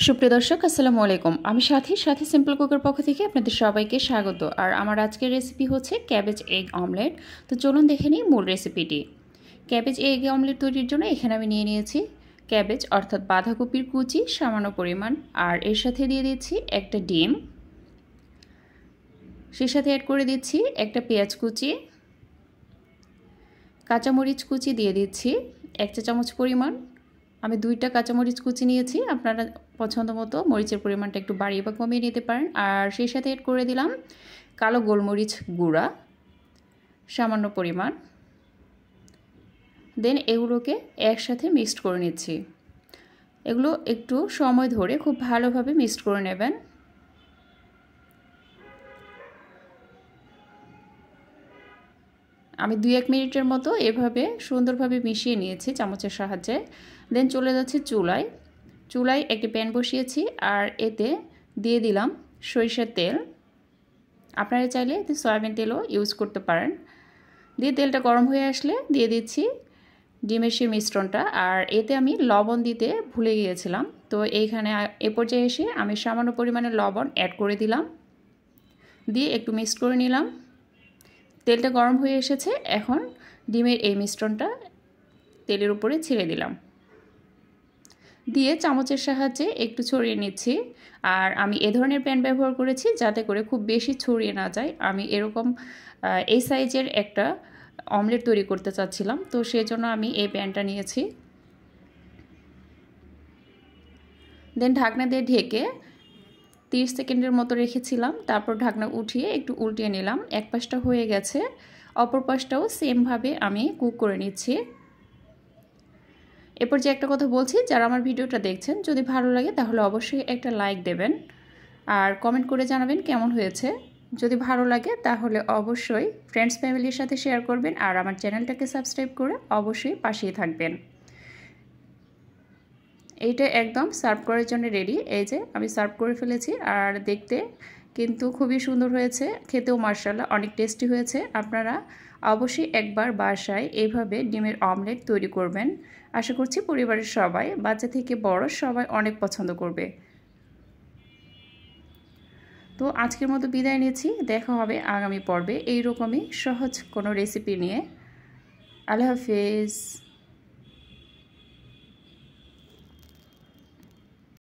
সুপ্রিয় দর্শক আসসালামু আলাইকুম। আমি সাথী সিম্পল কুকের পক্ষ থেকে আপনাদের সবাইকে স্বাগত। আর আমার আজকের রেসিপি হচ্ছে ক্যাবেজ এগ অমলেট। তো চলুন দেখে নিই মূল রেসিপিটি। ক্যাবেজ এগ অমলেট তৈরির জন্য এখানে আমি নিয়ে নিয়েছি ক্যাবেজ অর্থাৎ বাঁধাকপির কুচি সামান্য পরিমাণ, আর এর সাথে দিয়ে দিচ্ছি একটা ডিম, সেই সাথে অ্যাড করে দিচ্ছি একটা পেঁয়াজ কুচি, কাঁচামরিচ কুচি দিয়ে দিচ্ছি 1 চা চামচ পরিমাণ। আমি 2টা কাঁচামরিচ কুচি নিয়েছি, আপনারা পছন্দ মতো মরিচের পরিমাণটা একটু বাড়িয়ে বা কমিয়ে নিতে পারেন। আর সেই সাথে এড করে দিলাম কালো গোলমরিচ গুঁড়া সামান্য পরিমাণ। দেন এগুলোকে একসাথে মিক্সড করে নিচ্ছি। এগুলো একটু সময় ধরে খুব ভালোভাবে মিক্সড করে নেবেন। আমি 2-1 মিনিটের মতো এভাবে সুন্দরভাবে মিশিয়ে নিয়েছি চামচের সাহায্যে। দেন চলে যাচ্ছি চুলায় একটি প্যান বসিয়েছি, আর এতে দিয়ে দিলাম সরিষার তেল। আপনারা চাইলে এতে সয়াবিন তেলও ইউজ করতে পারেন। দিয়ে তেলটা গরম হয়ে আসলে দিয়ে দিচ্ছি ডিমের সেই মিশ্রণটা। আর এতে আমি লবণ দিতে ভুলে গিয়েছিলাম, তো এইখানে এ পর্যায়ে এসে আমি সামান্য পরিমাণে লবণ অ্যাড করে দিলাম, দিয়ে একটু মিক্স করে নিলাম। তেলটা গরম হয়ে এসেছে, এখন ডিমের এই মিশ্রণটা তেলের উপরে ছেড়ে দিলাম, দিয়ে চামচের সাহায্যে একটু ছড়িয়ে নিচ্ছি। আর আমি এ ধরনের প্যান ব্যবহার করেছি যাতে করে খুব বেশি ছড়িয়ে না যায়। আমি এরকম এই সাইজের একটা অমলেট তৈরি করতে চাচ্ছিলাম, তো সেজন্য আমি এই প্যানটা নিয়েছি। দেন ঢাকনা দিয়ে ঢেকে 30 সেকেন্ডের মতো রেখেছিলাম, তারপর ঢাকনা উঠিয়ে একটু উল্টিয়ে নিলাম। এক পাশটা হয়ে গেছে, অপর পাশটাও সেমভাবে আমি কুক করে নিচ্ছি। এরপর যে একটা কথা বলছি, যারা আমার ভিডিওটা দেখছেন যদি ভালো লাগে তাহলে অবশ্যই একটা লাইক দেবেন, আর কমেন্ট করে জানাবেন কেমন হয়েছে। যদি ভালো লাগে তাহলে অবশ্যই ফ্রেন্ডস ফ্যামিলির সাথে শেয়ার করবেন, আর আমার চ্যানেলটাকে সাবস্ক্রাইব করে অবশ্যই পাশেই থাকবেন। এইটা একদম সার্ভ করার জন্য রেডি। এই যে আমি সার্ভ করে ফেলেছি, আর দেখতে কিন্তু খুবই সুন্দর হয়েছে, খেতেও মাশাআল্লাহ অনেক টেস্টি হয়েছে। আপনারা অবশ্যই একবার বাসায় এইভাবে ডিমের অমলেট তৈরি করবেন। আশা করছি পরিবারের সবাই, বাচ্চা থেকে বড় সবাই অনেক পছন্দ করবে। তো আজকের মতো বিদায় নিচ্ছি, দেখা হবে আগামী পর্বে এইরকমই সহজ কোনো রেসিপি নিয়ে। আল্লাহ হাফেজ।